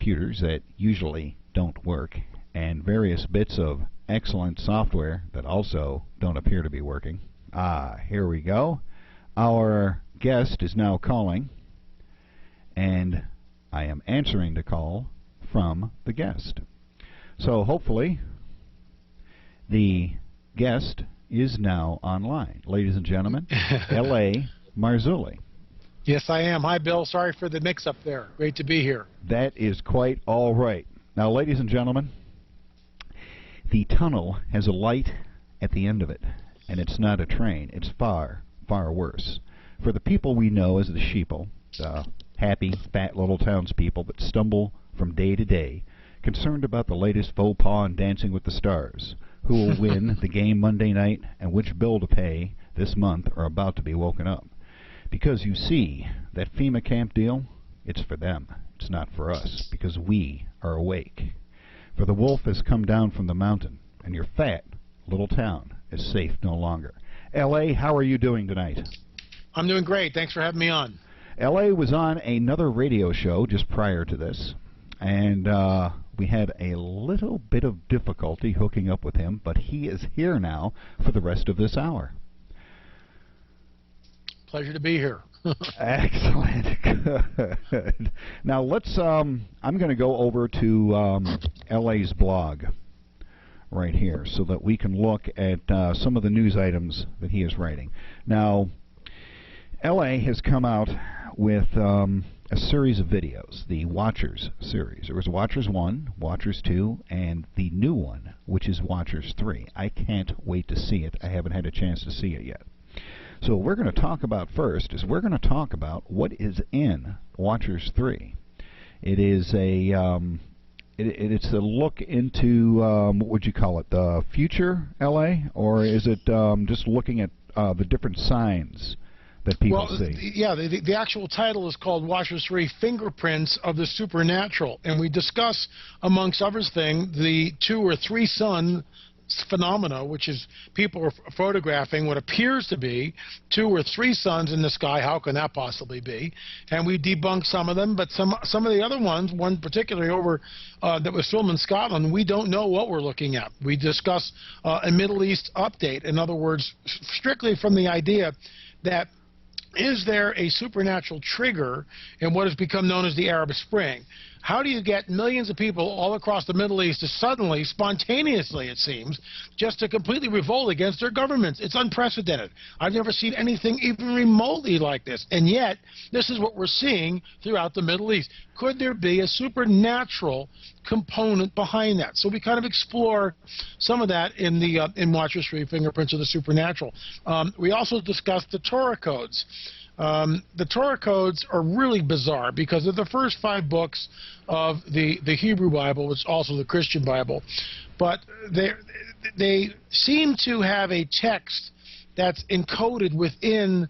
computers that usually don't work, and various bits of excellent software that also don't appear to be working. Here we go. Our guest is now calling, and I am answering the call from the guest. So hopefully the guest is now online. Ladies and gentlemen, Lynn Marzulli. Yes, I am. Hi, Bill. Sorry for the mix-up there. Great to be here. That is quite all right. Now, ladies and gentlemen, the tunnel has a light at the end of it, and it's not a train. It's far, far worse. For the people we know as the sheeple, the happy, fat little townspeople that stumble from day to day, concerned about the latest faux pas in Dancing with the Stars, who will win the game Monday night, and which bill to pay this month, are about to be woken up. Because you see, that FEMA camp deal, it's for them. It's not for us, because we are awake. For the wolf has come down from the mountain, and your fat little town is safe no longer. L.A., how are you doing tonight? I'm doing great. Thanks for having me on. L.A. was on another radio show just prior to this, and we had a little bit of difficulty hooking up with him, but he is here now for the rest of this hour. Pleasure to be here. Excellent. Good. Now let's. I'm going to go over to LA's blog right here so that we can look at some of the news items that he is writing. Now, LA has come out with a series of videos, the Watchers series. There was Watchers 1, Watchers 2, and the new one, which is Watchers 3. I can't wait to see it. I haven't had a chance to see it yet. So what we're going to talk about first is we're going to talk about what is in Watchers 3. It is a it's a look into what would you call it, the future LA, or is it just looking at the different signs that people see? Yeah, the actual title is called Watchers 3: Fingerprints of the Supernatural, and we discuss, amongst other things, the 2 or 3 sun phenomena, which is people are photographing what appears to be 2 or 3 suns in the sky. How can that possibly be? And we debunk some of them, but some of the other ones, one particularly over that was filmed in Scotland, we don't know what we're looking at. We discuss a Middle East update. In other words, strictly from the idea that is there a supernatural trigger in what has become known as the Arab Spring? How do you get millions of people all across the Middle East to suddenly, spontaneously it seems, just to completely revolt against their governments? It's unprecedented. I've never seen anything even remotely like this. And yet, this is what we're seeing throughout the Middle East. Could there be a supernatural component behind that? So we kind of explore some of that in the in Watchers 3: Fingerprints of the Supernatural. We also discussed the Torah codes. The Torah codes are really bizarre because they're the first 5 books of the Hebrew Bible, which is also the Christian Bible. But they seem to have a text that's encoded within,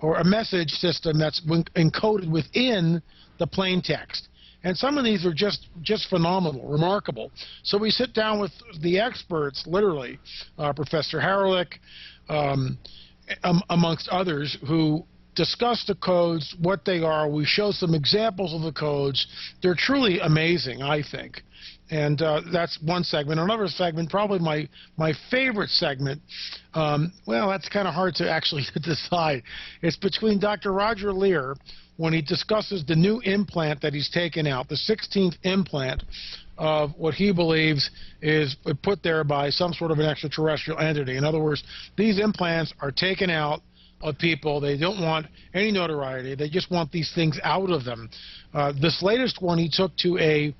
or a message system that's encoded within the plain text. And some of these are just phenomenal, remarkable. So we sit down with the experts, literally, Professor Haralick, amongst others, who discuss the codes, what they are. We show some examples of the codes. They're truly amazing, I think. And that's one segment. Another segment, probably my favorite segment, well, that's kind of hard to actually decide. It's between Dr. Roger Lear, when he discusses the new implant that he's taken out, the 16th implant of what he believes is put there by some sort of an extraterrestrial entity. In other words, these implants are taken out of people. They don't want any notoriety. They just want these things out of them. This latest one he took to a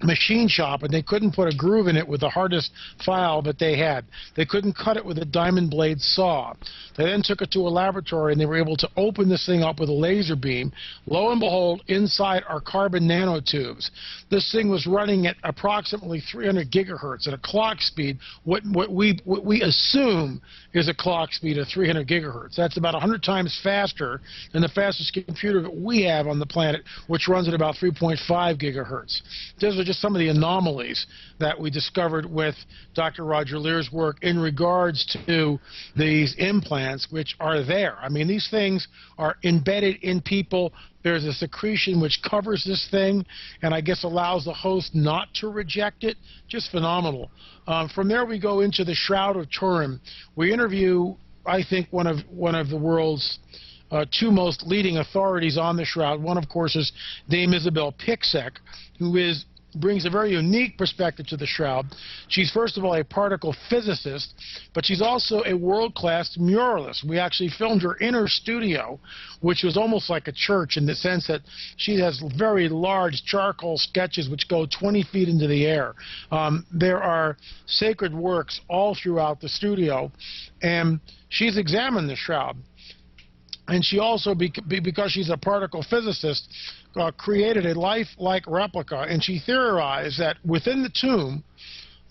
machine shop, and they couldn't put a groove in it with the hardest file that they had. They couldn't cut it with a diamond blade saw. They then took it to a laboratory, and they were able to open this thing up with a laser beam. Lo and behold, inside are carbon nanotubes. This thing was running at approximately 300 gigahertz at a clock speed, what we assume is a clock speed of 300 gigahertz. That's about 100 times faster than the fastest computer that we have on the planet, which runs at about 3.5 gigahertz. There's a are just some of the anomalies that we discovered with Dr. Roger Lear's work in regards to these implants, which are there. I mean, these things are embedded in people. There's a secretion which covers this thing and I guess allows the host not to reject it. Just phenomenal. From there we go into the Shroud of Turin. We interview, I think, one of the world's two most leading authorities on the shroud. One, of course, is Dame Isabel Picek, who brings a very unique perspective to the shroud. She's, first of all, a particle physicist, but she's also a world-class muralist. We actually filmed her in her studio, which was almost like a church in the sense that she has very large charcoal sketches which go 20 feet into the air. There are sacred works all throughout the studio, and she's examined the shroud. And she also, because she's a particle physicist, created a lifelike replica, and she theorized that within the tomb,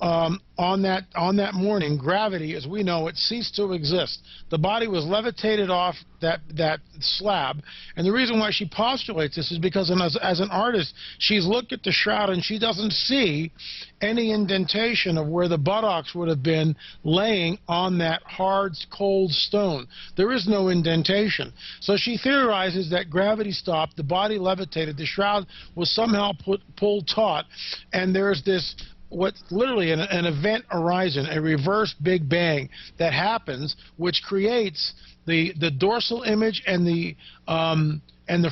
on that morning, gravity, as we know it, ceased to exist. The body was levitated off that slab, and the reason why she postulates this is because as an artist, she's looked at the shroud and she doesn't see any indentation of where the buttocks would have been laying on that hard, cold stone. There is no indentation. So she theorizes that gravity stopped, the body levitated, the shroud was somehow pulled taut, and there's this what's literally an event horizon, a reverse Big Bang that happens, which creates the dorsal image and the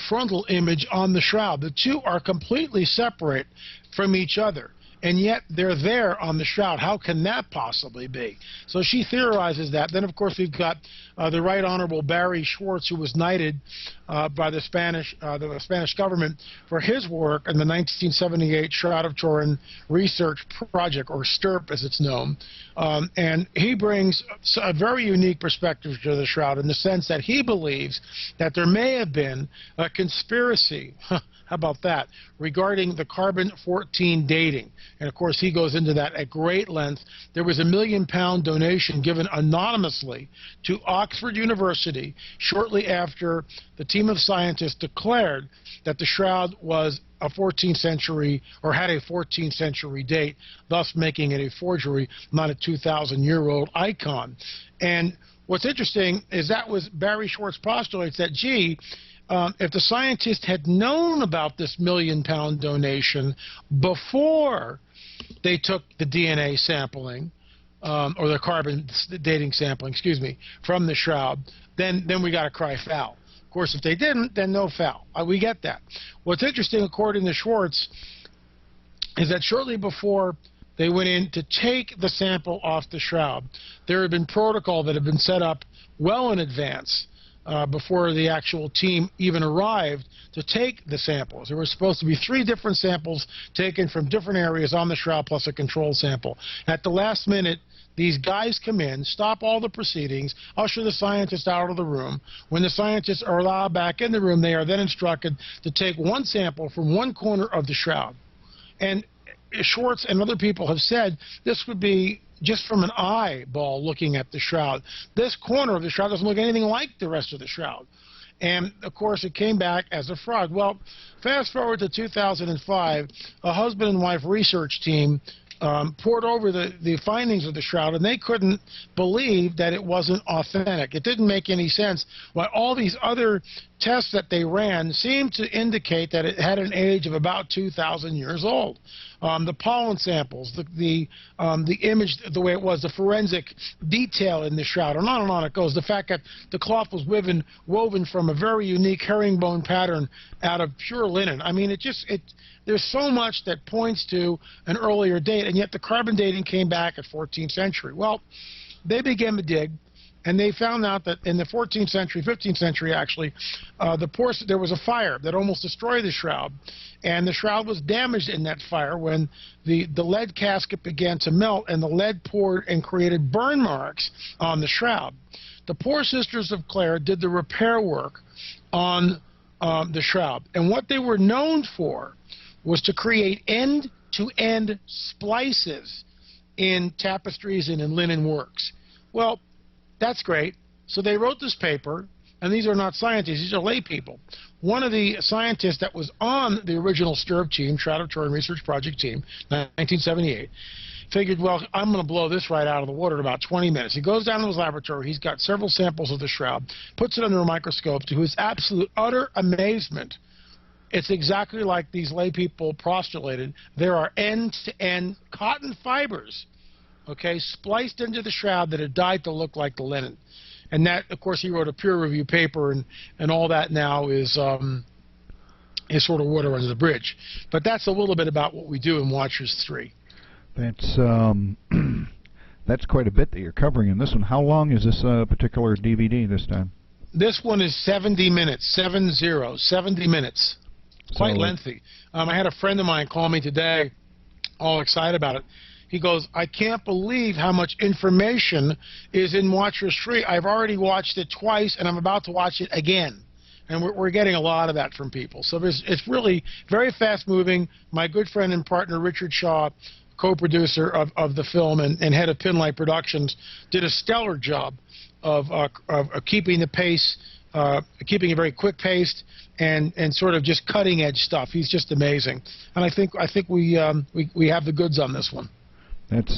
frontal image on the shroud. The two are completely separate from each other, and yet they're there on the shroud. How can that possibly be? So she theorizes that. Then, of course, we've got the Right Honorable Barry Schwartz, who was knighted by the Spanish government for his work in the 1978 Shroud of Turin Research Project, or STURP as it's known. And he brings a very unique perspective to the shroud in the sense that he believes that there may have been a conspiracy how about that? Regarding the carbon-14 dating. And, of course, he goes into that at great length. There was a £1 million donation given anonymously to Oxford University shortly after the team of scientists declared that the shroud was a 14th century, or had a 14th century date, thus making it a forgery, not a 2,000-year-old icon. And what's interesting is that was Barry Schwartz postulates that, gee, if the scientists had known about this £1 million donation before they took the DNA sampling, or the carbon dating sampling, excuse me, from the shroud, then we got to cry foul. Of course, if they didn't, then no foul. We get that. What's interesting, according to Schwartz, is that shortly before they went in to take the sample off the shroud, there had been protocol that had been set up well in advance before the actual team even arrived to take the samples. There were supposed to be 3 different samples taken from different areas on the shroud plus a control sample. At the last minute, these guys come in, stop all the proceedings, usher the scientists out of the room. When the scientists are allowed back in the room, they are then instructed to take one sample from one corner of the shroud. And Schwartz and other people have said this would be just from an eyeball looking at the shroud. This corner of the shroud doesn't look anything like the rest of the shroud. And, of course, it came back as a fraud. Well, fast forward to 2005, a husband and wife research team poured over the findings of the shroud, and they couldn't believe that it wasn't authentic. It didn't make any sense why all these other tests that they ran seemed to indicate that it had an age of about 2,000 years old. The pollen samples, the image, the way it was, the forensic detail in the shroud, and on it goes. The fact that the cloth was woven from a very unique herringbone pattern out of pure linen. I mean, there's so much that points to an earlier date, and yet the carbon dating came back at 14th century. Well, they began to dig, and they found out that in the 14th century, 15th century actually, there was a fire that almost destroyed the shroud, and the shroud was damaged in that fire when the lead casket began to melt, and the lead poured and created burn marks on the shroud. The Poor Sisters of Clare did the repair work on the shroud, and what they were known for was to create end-to-end splices in tapestries and in linen works. Well, that's great. So they wrote this paper, and these are not scientists, these are lay people. one of the scientists that was on the original STIRP team, Shroud of Turin Research Project team, 1978, figured, well, I'm going to blow this right out of the water in about 20 minutes. He goes down to his laboratory. He's got several samples of the shroud, puts it under a microscope. To his absolute, utter amazement, it's exactly like these lay people postulated. There are end-to-end cotton fibers, okay, spliced into the shroud that are dyed to look like the linen. And that, of course, he wrote a peer-reviewed paper, and all that now is sort of water under the bridge. But that's a little bit about what we do in Watchers 3. That's that's quite a bit that you're covering in this one. How long is this particular DVD this time? This one is 70 minutes, 70 minutes. Quite lengthy. I had a friend of mine call me today, all excited about it. He goes, I can't believe how much information is in Watchers 3. I've already watched it twice, and I'm about to watch it again. And we're getting a lot of that from people. So it's really very fast-moving. My good friend and partner, Richard Shaw, co-producer of the film and head of Pinlight Productions, did a stellar job of keeping the pace, keeping a very quick pace, and sort of just cutting-edge stuff. He's just amazing. And I think we have the goods on this one. It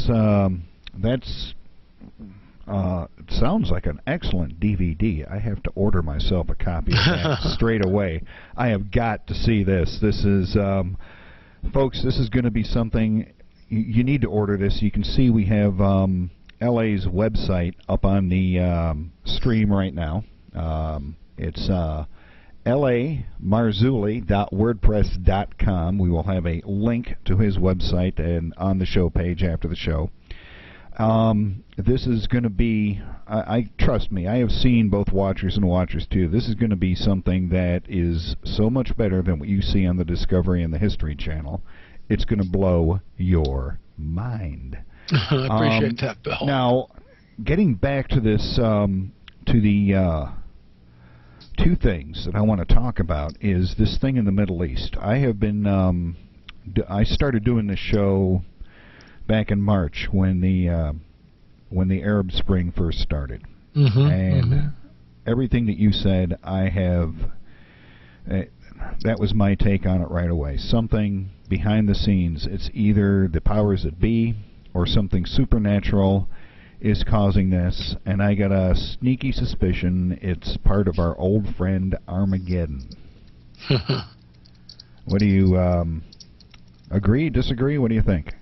sounds like an excellent DVD. I have to order myself a copy of that straight away. I have got to see this. This is, folks, this is going to be something you need to order this. You can see we have LA's website up on the stream right now. It's lamarzulli.wordpress.com. We will have a link to his website and on the show page after the show. This is going to be, I trust me, I have seen both Watchers and Watchers 2. This is going to be something that is so much better than what you see on the Discovery and the History Channel. It's going to blow your mind. I appreciate that, Bill. Now, getting back to this, to the two things that I want to talk about is this thing in the Middle East. I have been, I started doing this show back in March when the Arab Spring first started, and everything that you said, I have. That was my take on it right away. Something behind the scenes. It's either the powers that be or something supernatural is causing this, and I got a sneaky suspicion it's part of our old friend Armageddon. What do you agree, disagree? What do you think?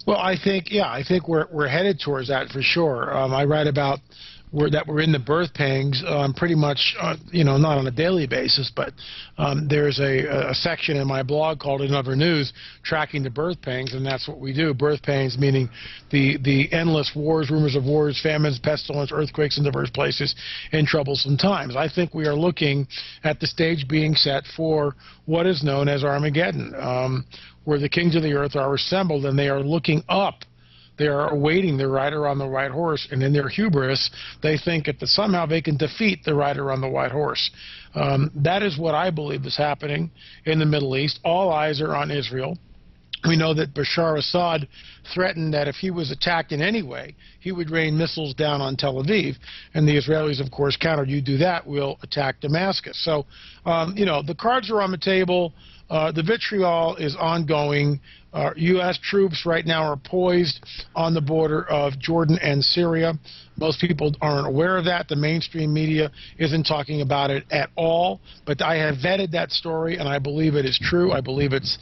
Well, I think we're headed towards that for sure. I write about that we're in the birth pangs pretty much, not on a daily basis, but there's a section in my blog called In Other News, Tracking the Birth Pangs, and that's what we do. Birth pangs meaning the endless wars, rumors of wars, famines, pestilence, earthquakes in diverse places, and troublesome times. I think we are looking at the stage being set for what is known as Armageddon, where the kings of the earth are assembled and they are looking up. They are awaiting the rider on the white horse, and in their hubris, they think that somehow they can defeat the rider on the white horse. That is what I believe is happening in the Middle East. All eyes are on Israel. We know that Bashar Assad threatened that if he was attacked in any way, he would rain missiles down on Tel Aviv, and the Israelis, of course, countered, you do that, we'll attack Damascus. So, the cards are on the table. The vitriol is ongoing. U.S. troops right now are poised on the border of Jordan and Syria. Most people aren't aware of that. The mainstream media isn't talking about it at all. But I have vetted that story, and I believe it is true. I believe it's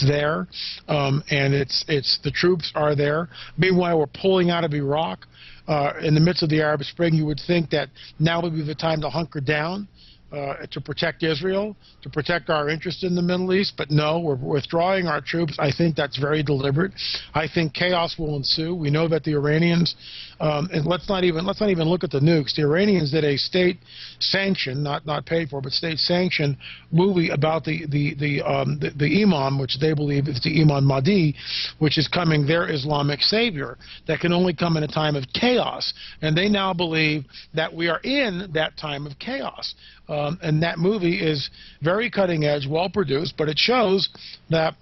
there, and the troops are there. Meanwhile, we're pulling out of Iraq. In the midst of the Arab Spring, you would think that now would be the time to hunker down. To protect Israel, to protect our interest in the Middle East, but no, we're withdrawing our troops. I think that's very deliberate. I think chaos will ensue. We know that the Iranians, and let's not even look at the nukes. The Iranians did a state-sanctioned, not paid for, but state-sanctioned movie about the Imam, which they believe is the Imam Mahdi, which is coming, their Islamic savior, that can only come in a time of chaos. And they now believe that we are in that time of chaos. And that movie is very cutting edge, well produced, but it shows that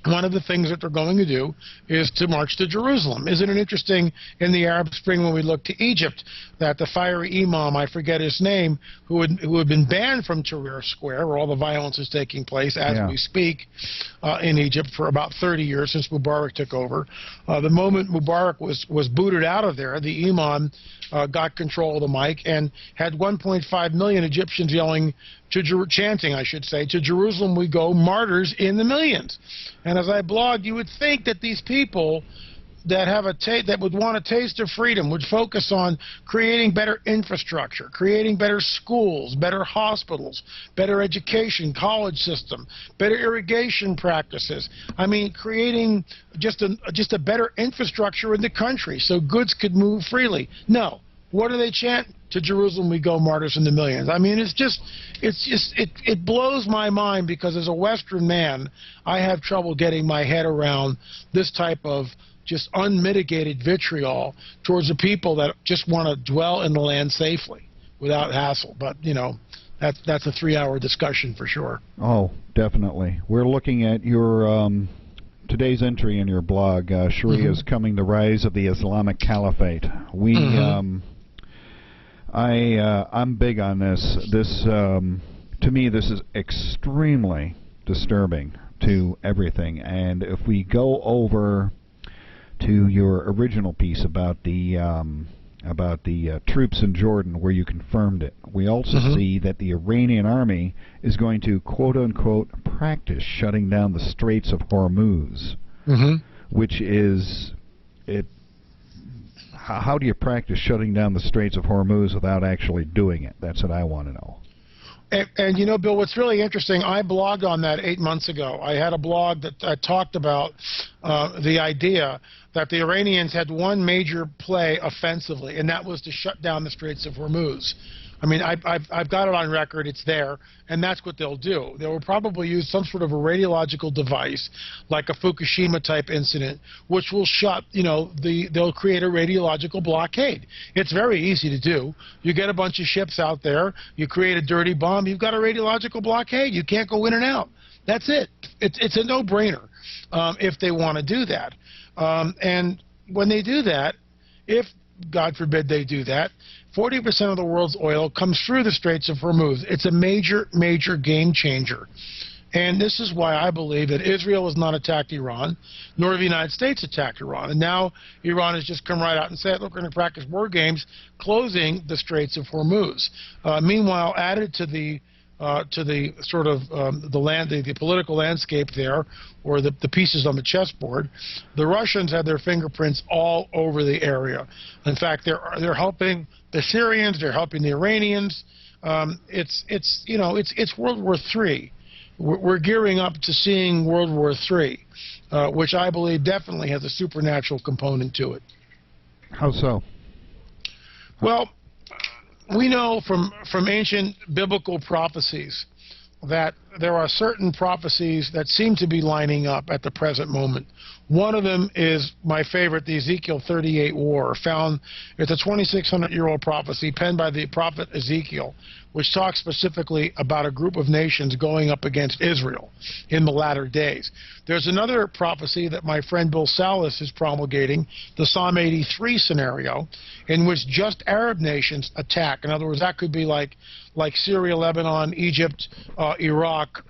one of the things that they're going to do is to march to Jerusalem. Isn't it interesting in the Arab Spring when we look to Egypt that the fiery imam, I forget his name, who had been banned from Tahrir Square, where all the violence is taking place as we speak in Egypt for about 30 years since Mubarak took over. The moment Mubarak was booted out of there, the imam got control of the mic and had 1.5 million Egyptians yelling, chanting, I should say, to Jerusalem we go, martyrs in the millions. And as I blogged, you would think that these people that have that would want a taste of freedom would focus on creating better infrastructure, creating better schools, better hospitals, better education, college system, better irrigation practices. I mean, creating just a better infrastructure in the country so goods could move freely. No. What do they chant? To Jerusalem we go, martyrs in the millions. I mean, it blows my mind, because as a Western man, I have trouble getting my head around this type of just unmitigated vitriol towards the people that just want to dwell in the land safely without hassle. But, you know, that's a 3-hour discussion for sure. Oh, definitely. We're looking at your today's entry in your blog, Sharia is coming, the rise of the Islamic Caliphate. I'm big on this. To me, this is extremely disturbing to everything. And if we go over to your original piece about the troops in Jordan, where you confirmed it, we also see that the Iranian army is going to quote-unquote practice shutting down the Straits of Hormuz, which is it. How do you practice shutting down the Straits of Hormuz without actually doing it? That's what I want to know. And you know, Bill, what's really interesting, I blogged on that 8 months ago. I had a blog that talked about the idea that the Iranians had one major play offensively, and that was to shut down the Straits of Hormuz. I mean, I've got it on record. It's there, and that's what they'll do. They will probably use some sort of a radiological device, like a Fukushima-type incident, which will shut, you know, they'll create a radiological blockade. It's very easy to do. You get a bunch of ships out there, you create a dirty bomb, you've got a radiological blockade. You can't go in and out. That's it. It's a no-brainer if they want to do that. And when they do that, if, God forbid, they do that, 40% of the world's oil comes through the Straits of Hormuz. It's a major, major game changer. And this is why I believe that Israel has not attacked Iran, nor the United States attacked Iran. And now Iran has just come right out and said, look, we're going to practice war games closing the Straits of Hormuz. Meanwhile, added to the sort of the political landscape there, or the pieces on the chessboard, the Russians have their fingerprints all over the area. In fact, they're helping the Syrians, they're helping the Iranians. It's World War III. We're gearing up to seeing World War III, which I believe definitely has a supernatural component to it. How so? Well, we know from ancient biblical prophecies that there are certain prophecies that seem to be lining up at the present moment. One of them is my favorite, the Ezekiel 38 war. It's a 2,600-year-old prophecy penned by the prophet Ezekiel, which talks specifically about a group of nations going up against Israel in the latter days. There's another prophecy that my friend Bill Salas is promulgating, the Psalm 83 scenario, in which just Arab nations attack. In other words, that could be like Syria, Lebanon, Egypt, Iraq,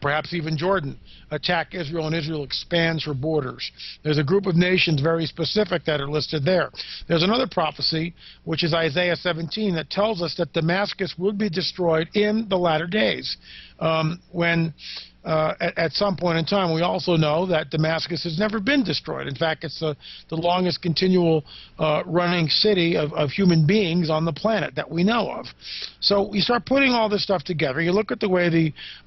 perhaps even Jordan, attack Israel, and Israel expands her borders. There's a group of nations very specific that are listed there. There's another prophecy, which is Isaiah 17, that tells us that Damascus would be destroyed in the latter days. At some point in time, we also know that Damascus has never been destroyed. In fact, it's the longest continual running city of human beings on the planet that we know of. So we start putting all this stuff together. You look at the way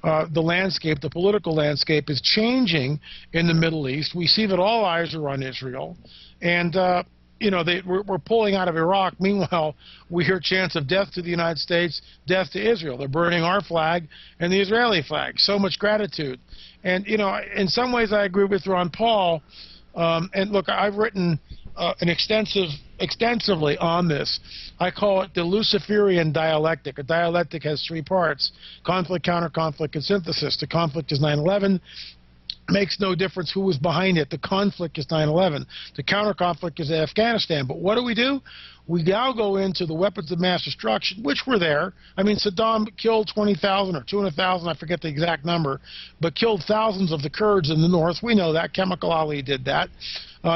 the landscape, the political landscape, is changing in the Middle East. We see that all eyes are on Israel, and we're pulling out of Iraq. Meanwhile, we hear chants of death to the United States, death to Israel. They're burning our flag and the Israeli flag. So much gratitude. And, in some ways I agree with Ron Paul. And look, I've written extensively on this. I call it the Luciferian dialectic. A dialectic has three parts: conflict, counter-conflict, and synthesis. The conflict is 9/11. makes no difference who was behind it. The conflict is 9/11. The counter-conflict is Afghanistan. But what do? We now go into the weapons of mass destruction, which were there. I mean, Saddam killed 20,000 or 200,000, I forget the exact number, but killed thousands of the Kurds in the north. We know that. Chemical Ali did that.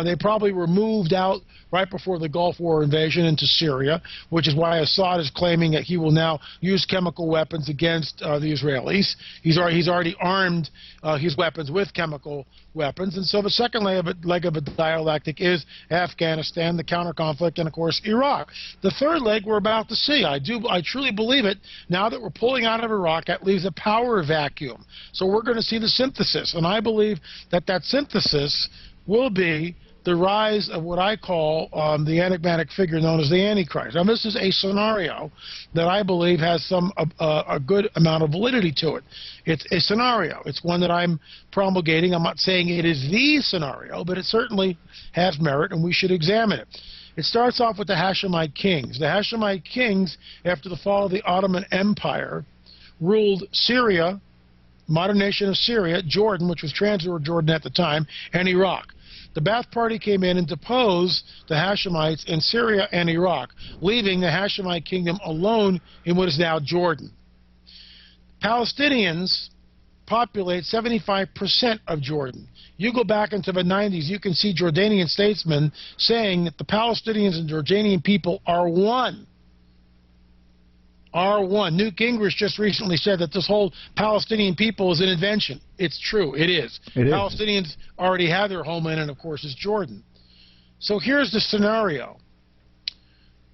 They probably were moved out right before the Gulf War invasion into Syria, which is why Assad is claiming that he will now use chemical weapons against the Israelis. He's already armed his weapons with chemical weapons. And so the second leg of a dialectic is Afghanistan, the counter-conflict, and, of course, Iraq. The third leg we're about to see. I truly believe it. Now that we're pulling out of Iraq, that leaves a power vacuum. So we're going to see the synthesis. And I believe that that synthesis will be the rise of what I call the enigmatic figure known as the Antichrist. Now, this is a scenario that I believe has a good amount of validity to it. It's a scenario. It's one that I'm promulgating. I'm not saying it is the scenario, but it certainly has merit, and we should examine it. It starts off with the Hashemite kings. The Hashemite kings, after the fall of the Ottoman Empire, ruled Syria, modern nation of Syria, Jordan, which was Transfer Jordan at the time, and Iraq. The Ba'ath Party came in and deposed the Hashemites in Syria and Iraq, leaving the Hashemite kingdom alone in what is now Jordan. Palestinians populate 75% of Jordan. You go back into the 90s, you can see Jordanian statesmen saying that the Palestinians and Jordanian people are one. Are one. Newt Gingrich just recently said that this whole Palestinian people is an invention. It's true. It is. Palestinians already have their homeland, and of course it's Jordan. So here's the scenario.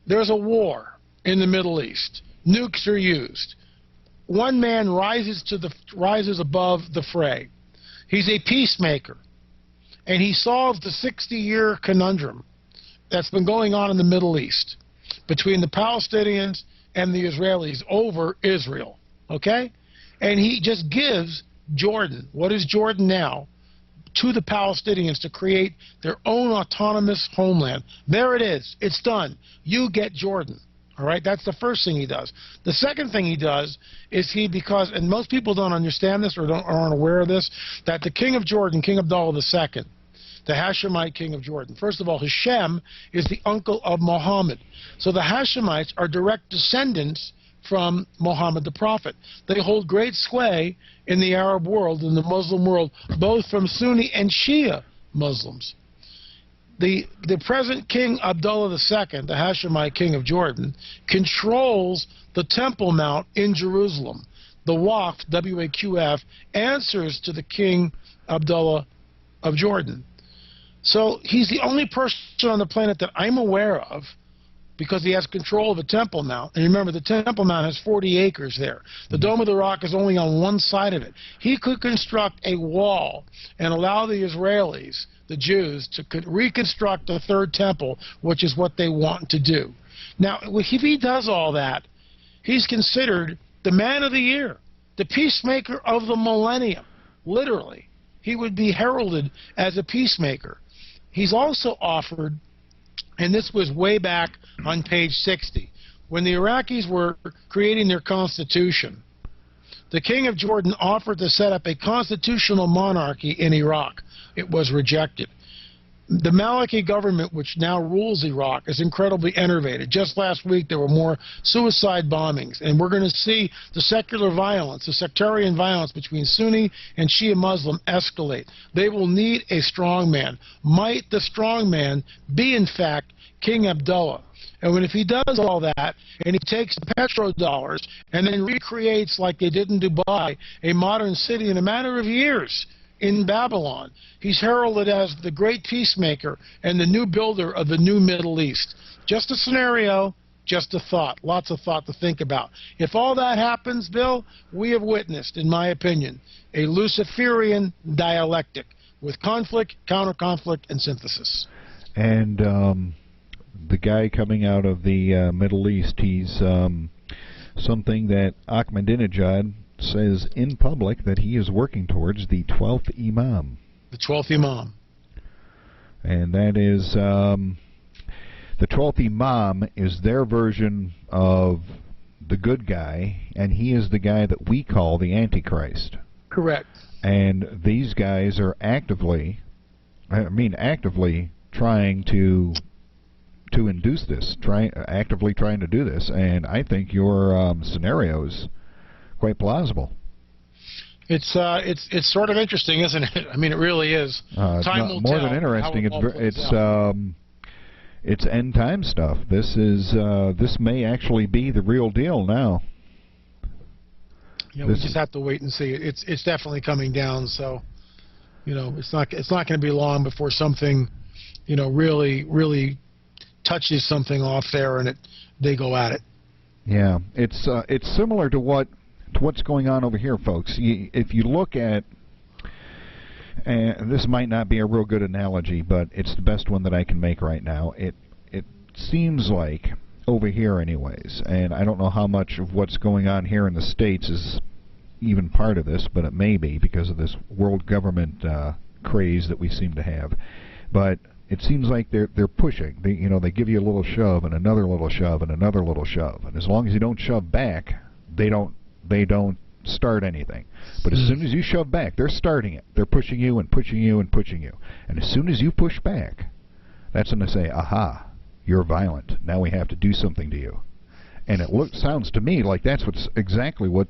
There's a war in the Middle East. Nukes are used. One man rises above the fray. He's a peacemaker, and he solves the 60-year conundrum that's been going on in the Middle East between the Palestinians and the Israelis over Israel, okay? And he just gives Jordan, what is Jordan now, to the Palestinians to create their own autonomous homeland. There it is. It's done. You get Jordan, all right? That's the first thing he does. The second thing he does is because, and most people don't understand this or aren't aware of this, that the king of Jordan, King Abdullah II, the Hashemite king of Jordan. First of all, Hashem is the uncle of Muhammad. So the Hashemites are direct descendants from Muhammad the prophet. They hold great sway in the Arab world, in the Muslim world, both from Sunni and Shia Muslims. The present King Abdullah II, the Hashemite king of Jordan, controls the Temple Mount in Jerusalem. The Waqf, W-A-Q-F, answers to the King Abdullah of Jordan. So he's the only person on the planet that I'm aware of, because he has control of the Temple Mount. And remember, the Temple Mount has 40 acres there. The Dome of the Rock is only on one side of it. He could construct a wall and allow the Israelis, the Jews, to reconstruct a third temple, which is what they want to do. Now, if he does all that, he's considered the man of the year, the peacemaker of the millennium, literally. He would be heralded as a peacemaker. He's also offered, and this was way back on page 60, when the Iraqis were creating their constitution, the king of Jordan offered to set up a constitutional monarchy in Iraq. It was rejected. The Maliki government, which now rules Iraq, is incredibly enervated. Just last week, there were more suicide bombings, and we're going to see the secular violence, the sectarian violence between Sunni and Shia Muslim escalate. They will need a strong man. Might the strong man be, in fact, King Abdullah? And if he does all that, and he takes the petrodollars and then recreates, like they did in Dubai, a modern city in a matter of years in Babylon, he's heralded as the great peacemaker and the new builder of the new Middle East. Just a scenario, just a thought. Lots of thought to think about. If all that happens, Bill, we have witnessed, in my opinion, a Luciferian dialectic with conflict, counter-conflict, and synthesis. And the guy coming out of the Middle East, he's something that Ahmadinejad says in public that he is working towards, the 12th Imam. The 12th Imam. And that is, the 12th Imam is their version of the good guy, and he is the guy that we call the Antichrist. Correct. And these guys are actively trying to induce this, actively trying to do this. And I think your scenario is quite plausible. It's sort of interesting, isn't it? I mean, it really is. Time will more tell than interesting. It's It's end time stuff. This may actually be the real deal now. Yeah, we just have to wait and see. It's definitely coming down. So, it's not going to be long before something, really touches something off there, and they go at it. Yeah, it's similar to what's going on over here, folks. If you look at, and this might not be a real good analogy, but it's the best one that I can make right now. It seems like over here, anyways, and I don't know how much of what's going on here in the States is even part of this, but it may be because of this world government craze that we seem to have. But it seems like they're pushing. They give you a little shove and another little shove and another little shove, and as long as you don't shove back, they don't start anything. But as soon as you shove back, they're starting it. They're pushing you and pushing you and pushing you. And as soon as you push back, that's when they say, aha, you're violent. Now we have to do something to you. And it sounds to me like that's exactly what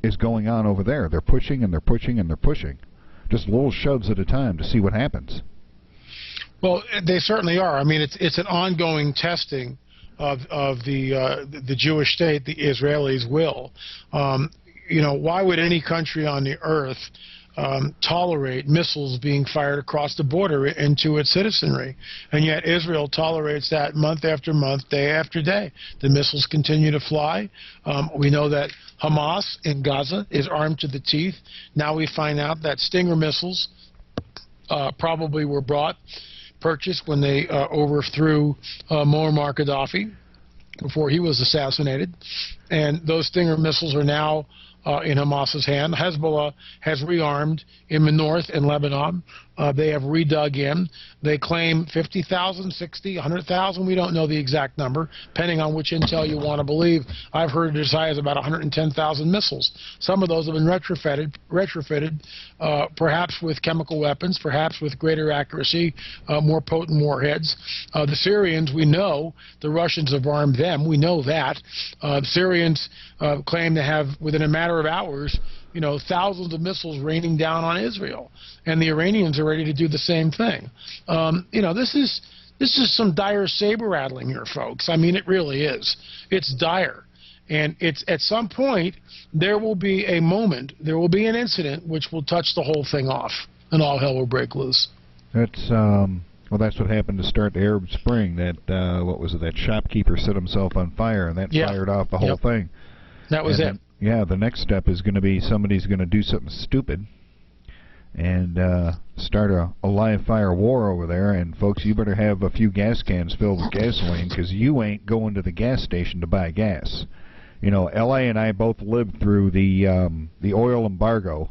is going on over there. They're pushing and they're pushing and they're pushing. Just little shoves at a time to see what happens. Well, they certainly are. I mean, it's an ongoing testing of the Jewish state, the Israelis' will. Why would any country on the earth tolerate missiles being fired across the border into its citizenry? And yet Israel tolerates that month after month, day after day. The missiles continue to fly. We know that Hamas in Gaza is armed to the teeth. Now we find out that Stinger missiles probably were purchased when they overthrew Muammar Gaddafi before he was assassinated. And those Stinger missiles are now in Hamas's hand. Hezbollah has rearmed in the north in Lebanon. They have redug in. They claim 50,000, 60, 100,000. We don't know the exact number, depending on which intel you want to believe. I've heard it as high as about 110,000 missiles. Some of those have been retrofitted, perhaps with chemical weapons, perhaps with greater accuracy, more potent warheads. The Syrians, we know, the Russians have armed them. We know that. The Syrians claim to have, within a matter of hours, thousands of missiles raining down on Israel, and the Iranians are ready to do the same thing. This is some dire saber rattling here, folks. I mean, it really is. It's dire, and it's at some point there will be a moment, there will be an incident which will touch the whole thing off, and all hell will break loose. That's that's what happened to start the Arab Spring. That what was it? That shopkeeper set himself on fire, and that fired off the whole thing. That was it. Yeah, the next step is going to be somebody's going to do something stupid and start a live fire war over there. And folks, you better have a few gas cans filled with gasoline, because you ain't going to the gas station to buy gas. L.A. and I both lived through the oil embargo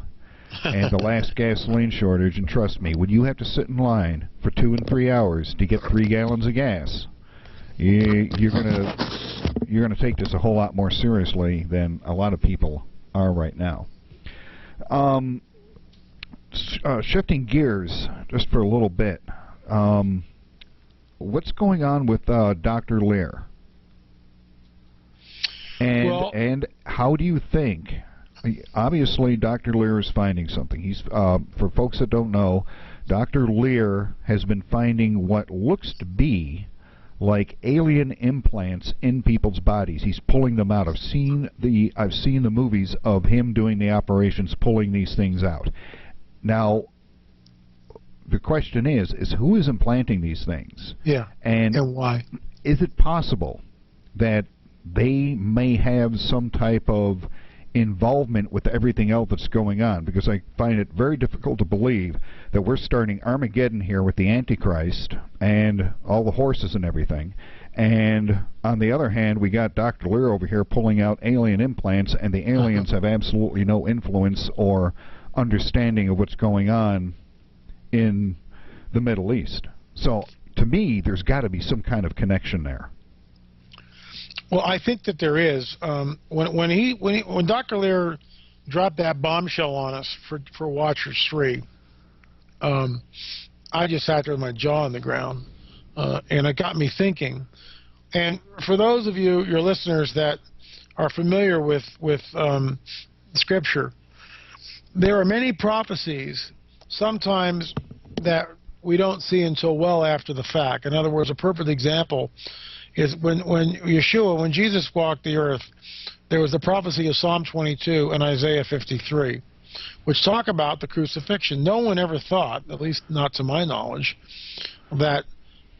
and the last gasoline shortage. And trust me, when you have to sit in line for 2 and 3 hours to get 3 gallons of gas, you're gonna take this a whole lot more seriously than a lot of people are right now. Shifting gears just for a little bit, what's going on with Dr. Lear? And how do you think? Obviously, Dr. Lear is finding something. He's for folks that don't know, Dr. Lear has been finding what looks to be like alien implants in people's bodies. He's pulling them out. I've seen the movies of him doing the operations, pulling these things out. Now, the question is who is implanting these things? Yeah. And why? Is it possible that they may have some type of involvement with everything else that's going on? Because I find it very difficult to believe that we're starting Armageddon here with the Antichrist and all the horses and everything, and on the other hand we got Dr. Lear over here pulling out alien implants, and the aliens have absolutely no influence or understanding of what's going on in the Middle East. So to me, there's got to be some kind of connection there. Well, I think that there is. When Dr. Lear dropped that bombshell on us for Watchers 3, I just sat there with my jaw on the ground, and it got me thinking. And for those of you, your listeners, that are familiar with Scripture, there are many prophecies sometimes that we don't see until well after the fact. In other words, a perfect example is when Jesus walked the earth, there was the prophecy of Psalm 22 and Isaiah 53, which talk about the crucifixion. No one ever thought, at least not to my knowledge, that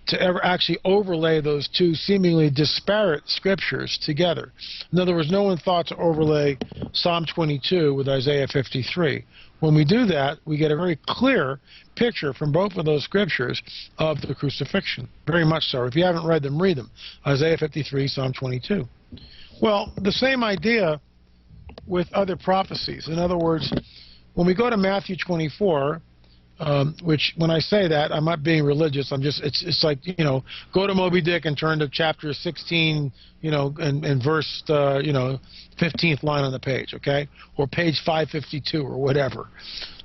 to ever actually overlay those two seemingly disparate scriptures together. In other words, no one thought to overlay Psalm 22 with Isaiah 53. When we do that, we get a very clear picture from both of those scriptures of the crucifixion. Very much so. If you haven't read them, read them. Isaiah 53, Psalm 22. Well, the same idea with other prophecies. In other words, when we go to Matthew 24, which when I say that, I'm not being religious. I'm just, it's like, go to Moby Dick and turn to chapter 16, and verse, 15th line on the page, okay? Or page 552 or whatever.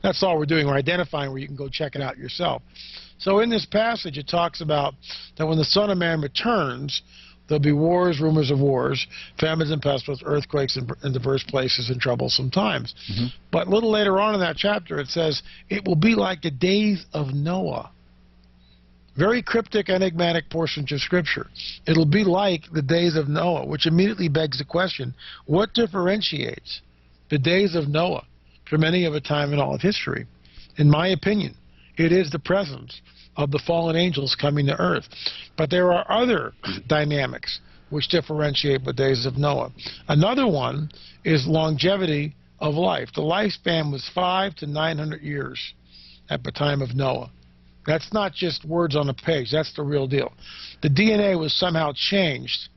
That's all we're doing. We're identifying where you can go check it out yourself. So in this passage, it talks about that when the Son of Man returns, there'll be wars, rumors of wars, famines and pestilence, earthquakes in diverse places and troublesome times. Mm-hmm. But a little later on in that chapter, it says, it will be like the days of Noah. Very cryptic, enigmatic portions of Scripture. It'll be like the days of Noah, which immediately begs the question, what differentiates the days of Noah from any other time in all of history? In my opinion, it is the presence of the fallen angels coming to earth. But there are other dynamics which differentiate the days of Noah. Another one is longevity of life. The lifespan was 500 to 900 years at the time of Noah. That's not just words on a page. That's the real deal. The DNA was somehow changed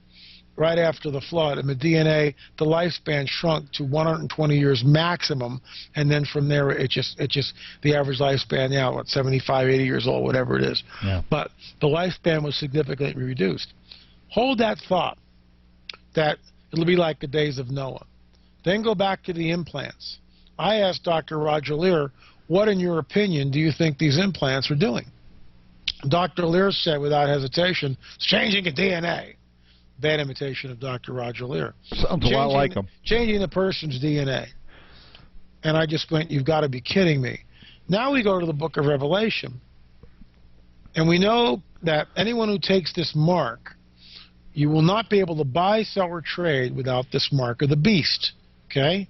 right after the flood, and the the lifespan shrunk to 120 years maximum, and then from there it just the average lifespan now, 75, 80 years old, whatever it is. Yeah. But the lifespan was significantly reduced. Hold that thought, that it'll be like the days of Noah. Then go back to the implants. I asked Dr. Roger Lear, what, in your opinion, do you think these implants are doing? Dr. Lear said without hesitation, it's changing the DNA. Bad imitation of Dr. Roger Lear. Sounds a lot like him. Changing the person's DNA. And I just went, you've got to be kidding me. Now we go to the book of Revelation. And we know that anyone who takes this mark, you will not be able to buy, sell, or trade without this mark of the beast. Okay?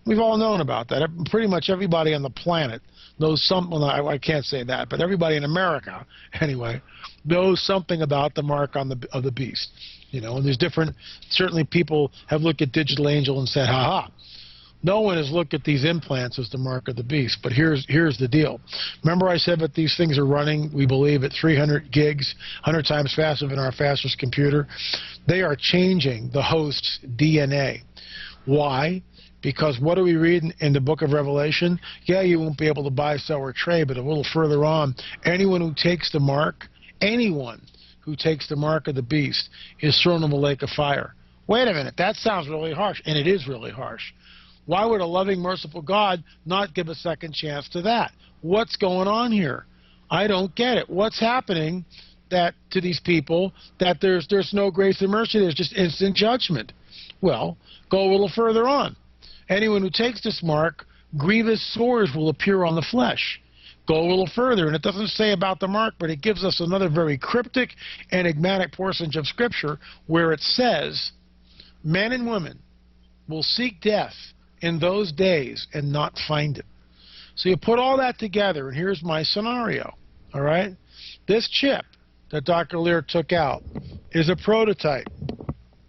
We've all known about that. Pretty much everybody on the planet knows something. Well, I can't say that, but everybody in America, anyway, knows something about the mark of the beast. And there's different, certainly people have looked at Digital Angel and said, ha-ha. No one has looked at these implants as the mark of the beast. But here's the deal. Remember I said that these things are running, we believe, at 300 gigs, 100 times faster than our fastest computer? They are changing the host's DNA. Why? Because what do we read in the book of Revelation? Yeah, you won't be able to buy, sell, or trade, but a little further on, anyone who takes the mark, anyone who takes the mark of the beast is thrown in the lake of fire. Wait a minute, that sounds really harsh, and it is really harsh. Why would a loving, merciful God not give a second chance to that? What's going on here? I don't get it. What's happening that to these people that there's no grace and mercy, there's just instant judgment? Well, go a little further on. Anyone who takes this mark, grievous sores will appear on the flesh. Go a little further, and it doesn't say about the mark, but it gives us another very cryptic, enigmatic portion of Scripture where it says, men and women will seek death in those days and not find it. So you put all that together, and here's my scenario, all right? This chip that Dr. Lear took out is a prototype.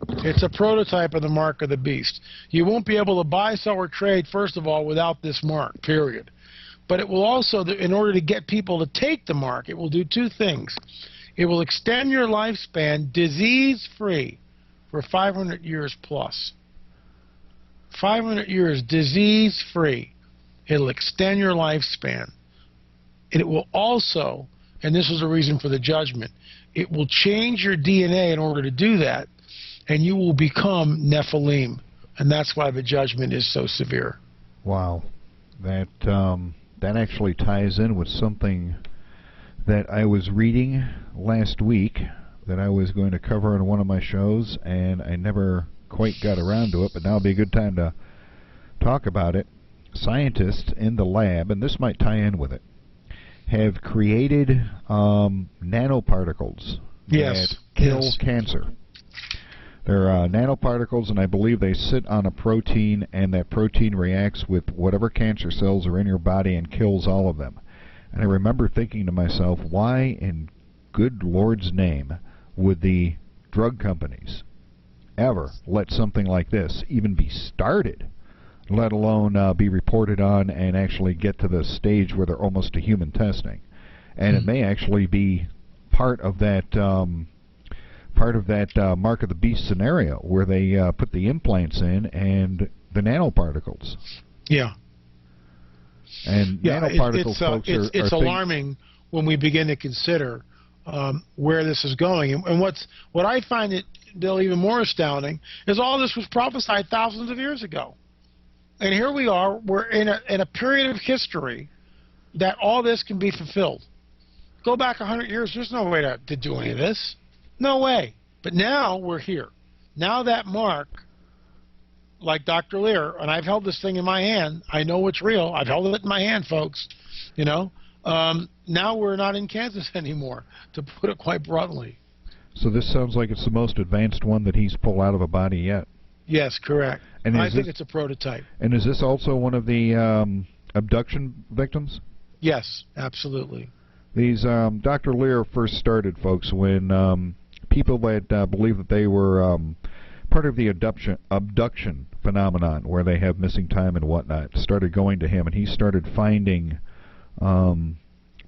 It's a prototype of the mark of the beast. You won't be able to buy, sell, or trade, first of all, without this mark, period. But it will also, in order to get people to take the mark, it will do two things. It will extend your lifespan disease-free for 500 years plus. 500 years disease-free. It'll extend your lifspan. And it will also, and this is the reason for the judgment, it will change your DNA in order to do that, and you will become Nephilim. And that's why the judgment is so severe. Wow. That actually ties in with something that I was reading last week that I was going to cover in one of my shows, and I never quite got around to it, but now would be a good time to talk about it. Scientists in the lab, and this might tie in with it, have created nanoparticles that kill cancer. They're nanoparticles, and I believe they sit on a protein, and that protein reacts with whatever cancer cells are in your body and kills all of them. And I remember thinking to myself, why in good Lord's name would the drug companies ever let something like this even be started, let alone be reported on and actually get to the stage where they're almost to human testing? And it may actually be part of that mark of the beast scenario where they put the implants in and the nanoparticles. Yeah. And nanoparticles, folks, it's alarming when we begin to consider where this is going. And what I find it, Bill, even more astounding is all this was prophesied thousands of years ago. And here we are, we're in a period of history that all this can be fulfilled. Go back 100 years, there's no way to do any of this. No way. But now we're here. Now that mark, like Dr. Lear, and I've held this thing in my hand. I know it's real. I've held it in my hand, folks. You know, now we're not in Kansas anymore, to put it quite bluntly. So this sounds like it's the most advanced one that he's pulled out of a body yet. Yes, correct. And I think it's a prototype. And is this also one of the abduction victims? Yes, absolutely. These Dr. Lear first started, folks, when people that believe that they were part of the abduction phenomenon, where they have missing time and whatnot, started going to him, and he started finding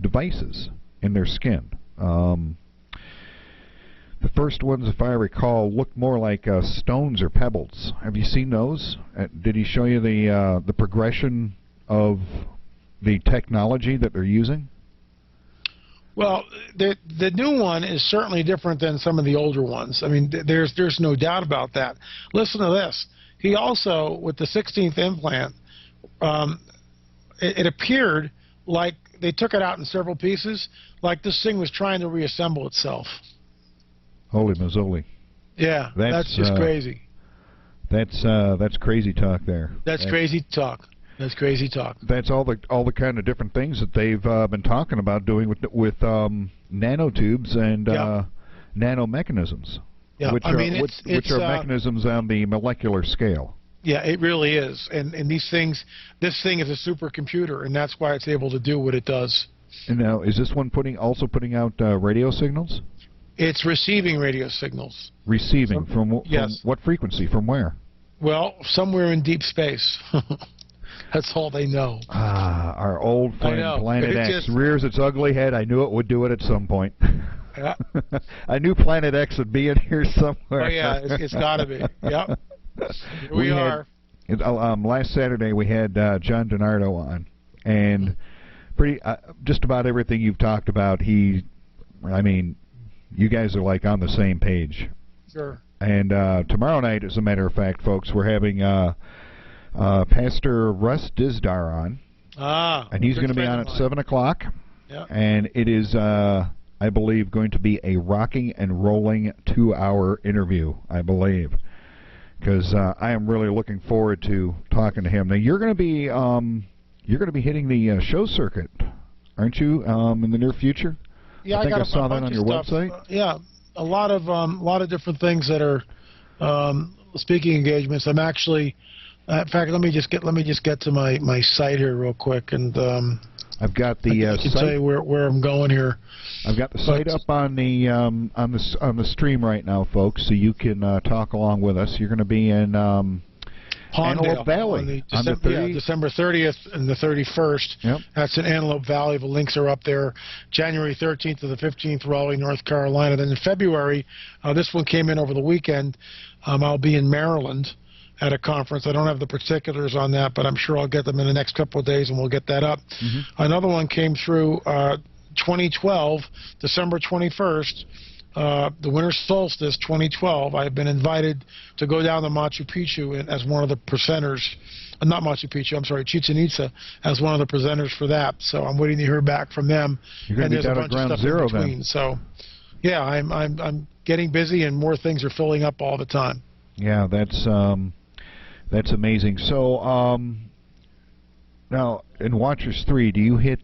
devices in their skin. The first ones, if I recall, looked more like stones or pebbles. Have you seen those? Did he show you the progression of the technology that they're using? Well, the new one is certainly different than some of the older ones. I mean, there's no doubt about that. Listen to this. He also, with the 16th implant, it appeared like they took it out in several pieces, like this thing was trying to reassemble itself. Holy Marzulli. Yeah, that's just crazy. That's cranzy talk there. That's crazy talk. That's crazy talk. That's all the kind of different things that they've been talking about doing with nanotubes and nanomechanisms, which are mechanisms on the molecular scale. Yeah, it really is. And this thing is a supercomputer, and that's why it's able to do what it does. And now, is this one also putting out radio signals? It's receiving radio signals. Receiving from what frequency? From where? Well, somewhere in deep space. That's all they know. Our old friend Planet X rears its ugly head. I knew it would do it at some point. Yeah. I knew Planet X would be in here somewhere. Oh, yeah, it's got to be. Yep. Here we are. Last Saturday we had John DiNardo on, and just about everything you've talked about, you guys are like on the same page. Sure. And tomorrow night, as a matter of fact, folks, we're having Pastor Russ Dizdar on. And he's going to be on at 7 o'clock. Yep. And it is, I believe, going to be a rocking and rolling 2-hour interview, I believe. Because I am really looking forward to talking to him. Now, you're going to be hitting the show circuit, aren't you, in the near future? Yeah, I saw that on your website. Yeah, a lot of different things that are speaking engagements. I'm actually, in fact, let me just get to my site here real quick, and I've got the I can site. tell you where I'm going here. I've got the site up on the stream right now, folks, so you can talk along with us. You're going to be in Antelope Valley on December 30th and the 31st. Yep. That's in Antelope Valley. The links are up there. January 13th to the 15th, Raleigh, North Carolina. Then in February, this one came in over the weekend. I'll be in Maryland at a conference. I don't have the particulars on that, but I'm sure I'll get them in the next couple of days, and we'll get that up. Mm-hmm. Another one came through 2012, December 21st. The winter solstice 2012, I have been invited to go down to Machu Picchu as one of the presenters not Machu Picchu, I'm sorry, Chichen Itza, as one of the presenters for that. So I'm waiting to hear back from them. You're going to be down at Ground Zero then. So, yeah, I'm getting busy, and more things are filling up all the time. Yeah, that's amazing. So now in Watchers 3, do you hit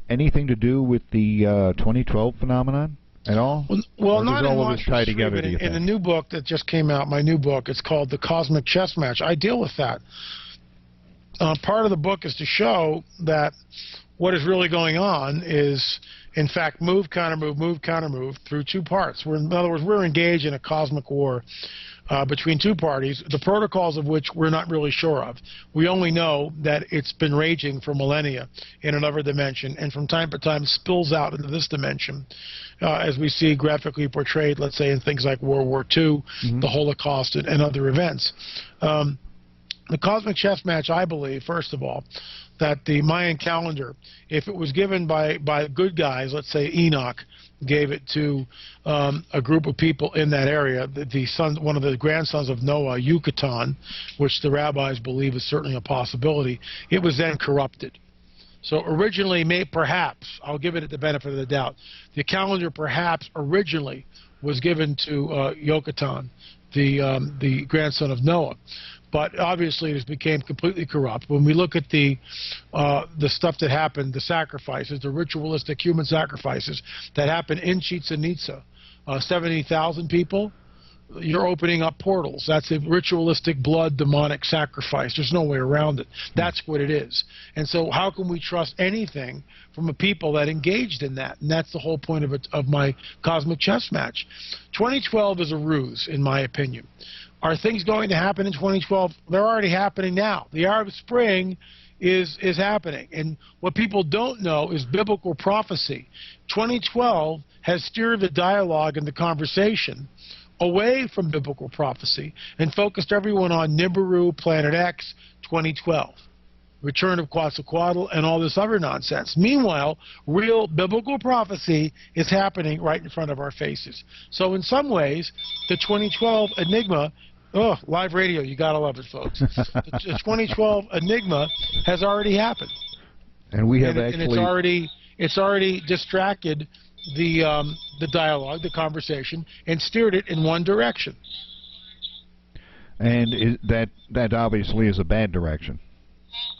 anything to do with the 2012 phenomenon at all? Well, not in Watchers 3, together, but in the new book that just came out, my new book, it's called The Cosmic Chess Match. I deal with that. Part of the book is to show that what is really going on is, in fact, move, counter-move through two parts. In other words, we're engaged in a cosmic war between two parties, the protocols of which we're not really sure of. We only know that it's been raging for millennia in another dimension, and from time to time spills out into this dimension, as we see graphically portrayed, let's say, in things like World War II, the Holocaust, and other events. The Cosmic Chess Match, I believe, first of all, that the Mayan calendar, if it was given by good guys, let's say Enoch gave it to a group of people in that area, one of the grandsons of Noah, Yucatan, which the rabbis believe is certainly a possibility, it was then corrupted. So originally, perhaps, I'll give it the benefit of the doubt, the calendar perhaps originally was given to Yucatan, the grandson of Noah. But obviously, it became completely corrupt. When we look at the stuff that happened, the sacrifices, the ritualistic human sacrifices that happened in Chichen Itza, 70,000 people, you're opening up portals. That's a ritualistic blood demonic sacrifice. There's no way around it. That's what it is. And so how can we trust anything from a people that engaged in that? And that's the whole point of my Cosmic Chess Match. 2012 is a ruse, in my opinion. Are things going to happen in 2012? They're already happening now. The Arab Spring is happening. And what people don't know is biblical prophecy. 2012 has steered the dialogue and the conversation away from biblical prophecy and focused everyone on Nibiru, Planet X, 2012. Return of Quetzalcoatl, and all this other nonsense. Meanwhile, real biblical prophecy is happening right in front of our faces. So in some ways, the 2012 enigma, live radio, you gotta love it, folks. The 2012 enigma has already happened. And we have and it's already distracted the dialogue, the conversation, and steered it in one direction. And that obviously is a bad direction.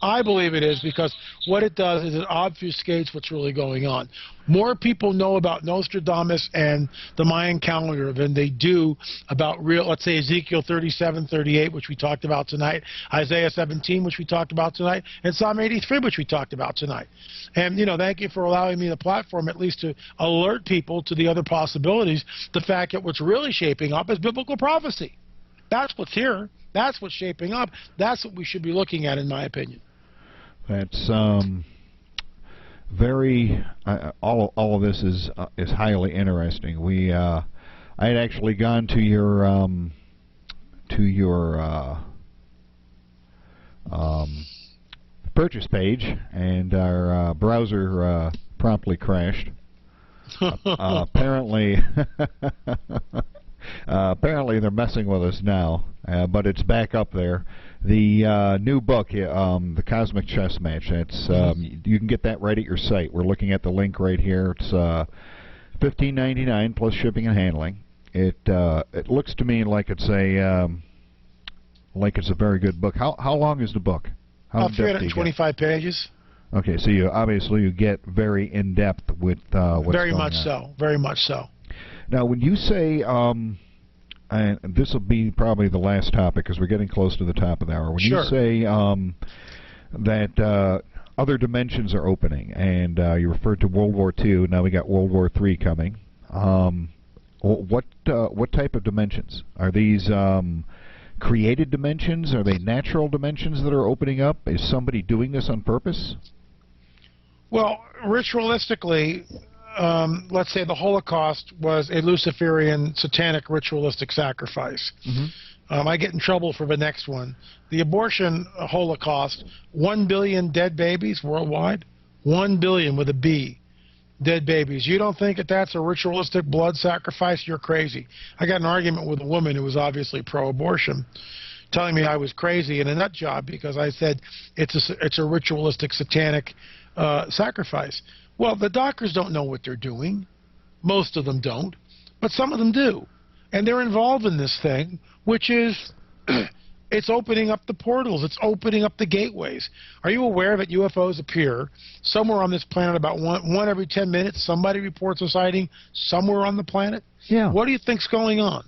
I believe it is, because what it does is it obfuscates what's really going on. More people know about Nostradamus and the Mayan calendar than they do about let's say, Ezekiel 37, 38, which we talked about tonight, Isaiah 17, which we talked about tonight, and Psalm 83, which we talked about tonight. And, thank you for allowing me the platform at least to alert people to the other possibilities, the fact that what's really shaping up is biblical prophecy. That's what's here. That's what's shaping up. That's what we should be looking at, in my opinion. That's very. All of this is highly interesting. I had actually gone to your purchase page, and our browser promptly crashed. Apparently. Apparently they're messing with us now, but it's back up there. The new book, The Cosmic Chess Match, that's, you can get that right at your site. We're looking at the link right here. It's $15.99 plus shipping and handling. It looks to me like it's a very good book. How long is the book? How 325 pages. Okay, so you get very in depth with what's going on. Very much so. Very much so. Now, when you say, and this will be probably the last topic because we're getting close to the top of the hour. When you say that other dimensions are opening, and you referred to World War II, now we got World War III coming. What type of dimensions are these? Created dimensions? Are they natural dimensions that are opening up? Is somebody doing this on purpose? Well, ritualistically, let's say the Holocaust was a Luciferian satanic ritualistic sacrifice. I get in trouble for the next one. The abortion Holocaust, 1 billion dead babies worldwide, 1 billion with a B, dead babies. You don't think that that's a ritualistic blood sacrifice? You're crazy. I got an argument with a woman who was obviously pro-abortion. telling me I was crazy and a nut job because I said it's a ritualistic satanic sacrifice. Well, the doctors don't know what they're doing. Most of them don't, but some of them do. And they're involved in this thing, which is it's opening up the portals. It's opening up the gateways. Are you aware that UFOs appear somewhere on this planet about one every 10 minutes? Somebody reports a sighting somewhere on the planet? Yeah. What do you think's going on?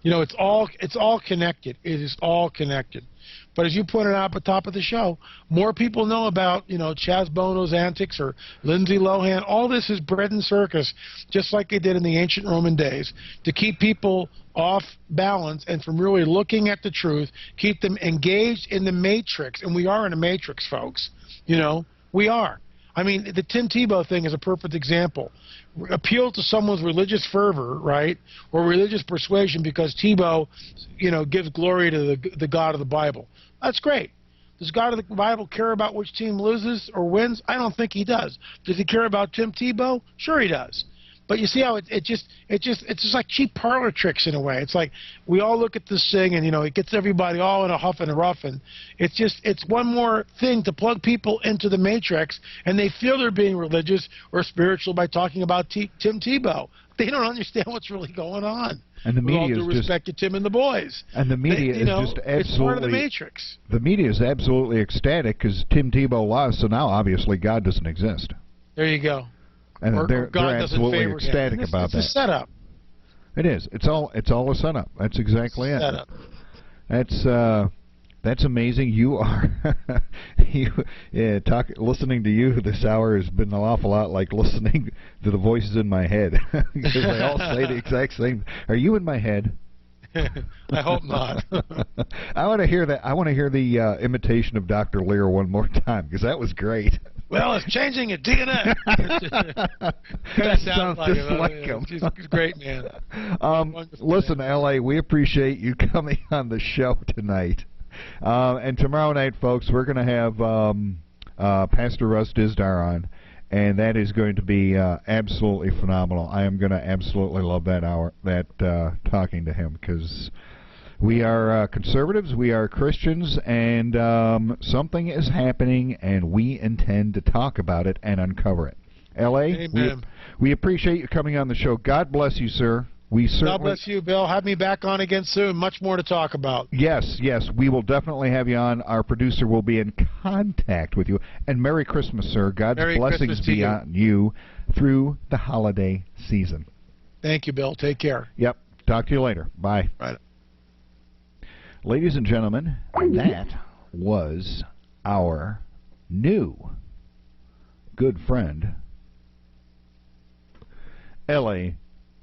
You know, it's all connected. It is all connected. But as you pointed out at the top of the show, more people know about, you know, Chaz Bono's antics or Lindsay Lohan. All this is bread and circus, just like they did in the ancient Roman days, to keep people off balance and from really looking at the truth, keep them engaged in the matrix. And we are in a matrix, folks. You know, we are. I mean, the Tim Tebow thing is a perfect example. Appeal to someone's religious fervor, right, or religious persuasion because Tebow, you know, gives glory to the God of the Bible. That's great. Does God of the Bible care about which team loses or wins? I don't think he does. Does he care about Tim Tebow? Sure he does. But you see how it's just like cheap parlor tricks in a way. It's like we all look at this thing and, you know, it gets everybody all in a huff and a rough, and it's one more thing to plug people into the matrix, and they feel they're being religious or spiritual by talking about Tim Tebow. They don't understand what's really going on. And the media with all due respect to Tim and the boys. And the media is just absolutely. It's part of the matrix. The media is absolutely ecstatic because Tim Tebow lost, so now obviously God doesn't exist. There you go. And they're absolutely ecstatic about that. It's a setup. It is. It's all a setup. That's exactly it. Setup. That's amazing. You are listening to you this hour has been an awful lot like listening to the voices in my head because they all say the exact same. Are you in my head? I hope not. I want to hear that. I want to hear the imitation of Dr. Lear one more time because that was great. Well, it's changing your DNA. That sounds just like him. He's a great man. Listen, L.A., we appreciate you coming on the show tonight. And tomorrow night, folks, we're going to have Pastor Russ Dizdar on, and that is going to be absolutely phenomenal. I am going to absolutely love that hour, talking to him, because we are conservatives, we are Christians, and something is happening, and we intend to talk about it and uncover it. L.A., we appreciate you coming on the show. God bless you, sir. God bless you, Bill. Have me back on again soon. Much more to talk about. Yes, we will definitely have you on. Our producer will be in contact with you. And Merry Christmas, sir. God's blessings be on you through the holiday season. Thank you, Bill. Take care. Yep. Talk to you later. Bye. Right. Ladies and gentlemen, that was our new good friend, L.A.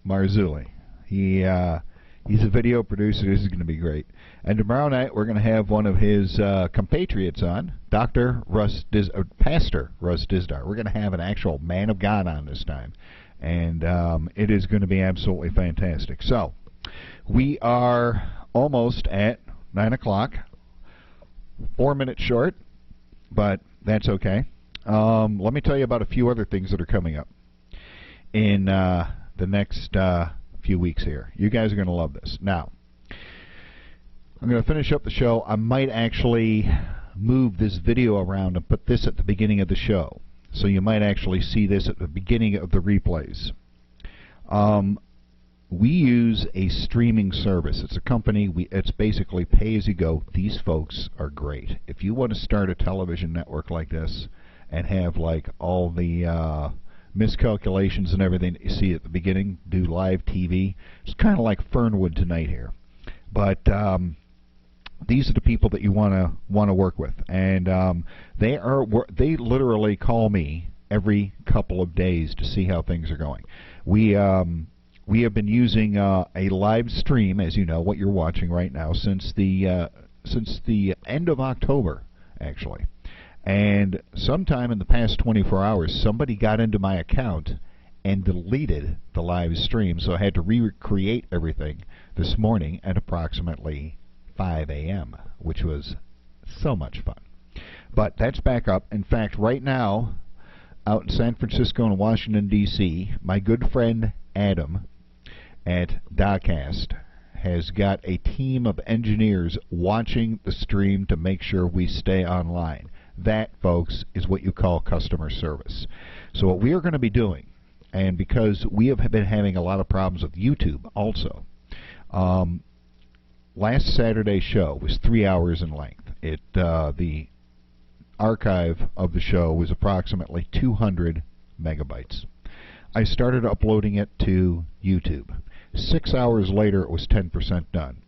Marzulli. He's a video producer. This is going to be great. And tomorrow night we're going to have one of his compatriots on, Pastor Russ Dizdar. We're going to have an actual man of God on this time, and it is going to be absolutely fantastic. So we are almost at 9 o'clock, 4 minutes short, but that's okay. Let me tell you about a few other things that are coming up in the next few weeks here. You guys are going to love this. Now, I'm going to finish up the show. I might actually move this video around and put this at the beginning of the show. So you might actually see this at the beginning of the replays. We use a streaming service. It's a company. It's basically pay-as-you-go. These folks are great. If you want to start a television network like this and have like all the miscalculations and everything that you see at the beginning, do live TV. It's kind of like Fernwood tonight here, but these are the people that you want to work with, and they literally call me every couple of days to see how things are going. We have been using a live stream, as you know, what you're watching right now, since the end of October, actually. And sometime in the past 24 hours, somebody got into my account and deleted the live stream, so I had to recreate everything this morning at approximately 5 a.m., which was so much fun. But that's back up. In fact, right now, out in San Francisco and Washington, D.C., my good friend Adam at Docast has got a team of engineers watching the stream to make sure we stay online. That, folks, is what you call customer service. So what we are going to be doing, and because we have been having a lot of problems with YouTube also, last Saturday's show was 3 hours in length. The archive of the show was approximately 200 megabytes. I started uploading it to YouTube. 6 hours later, it was 10% done.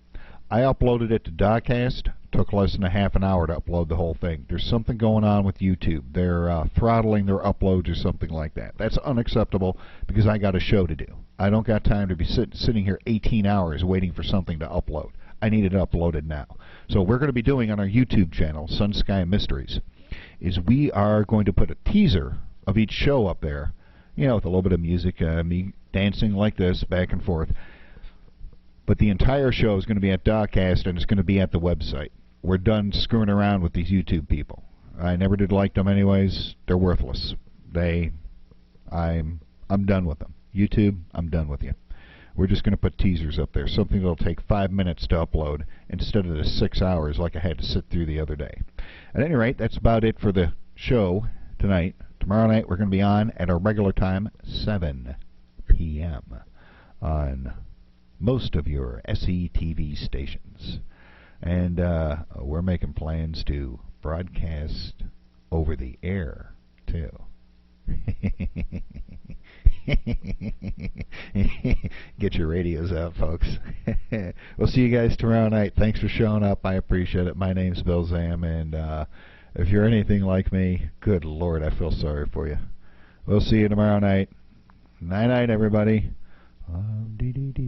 I uploaded it to Dotcast. Took less than a half an hour to upload the whole thing. There's something going on with YouTube. They're throttling their uploads or something like that. That's unacceptable because I got a show to do. I don't got time to be sitting here 18 hours waiting for something to upload. I need it uploaded now. So what we're going to be doing on our YouTube channel, Sun Sky Mysteries, is we are going to put a teaser of each show up there, you know, with a little bit of music, me dancing like this, back and forth. But the entire show is going to be at Dotcast, and it's going to be at the website. We're done screwing around with these YouTube people. I never did like them anyways. They're worthless. I'm done with them. YouTube, I'm done with you. We're just going to put teasers up there, something that'll take 5 minutes to upload instead of the 6 hours like I had to sit through the other day. At any rate, that's about it for the show tonight. Tomorrow night we're going to be on at our regular time, 7 p.m. on most of your SETV stations. And we're making plans to broadcast over the air, too. Get your radios out, folks. We'll see you guys tomorrow night. Thanks for showing up. I appreciate it. My name's Bill Zam, and if you're anything like me, good Lord, I feel sorry for you. We'll see you tomorrow night. Night-night, everybody. Dee dee dee.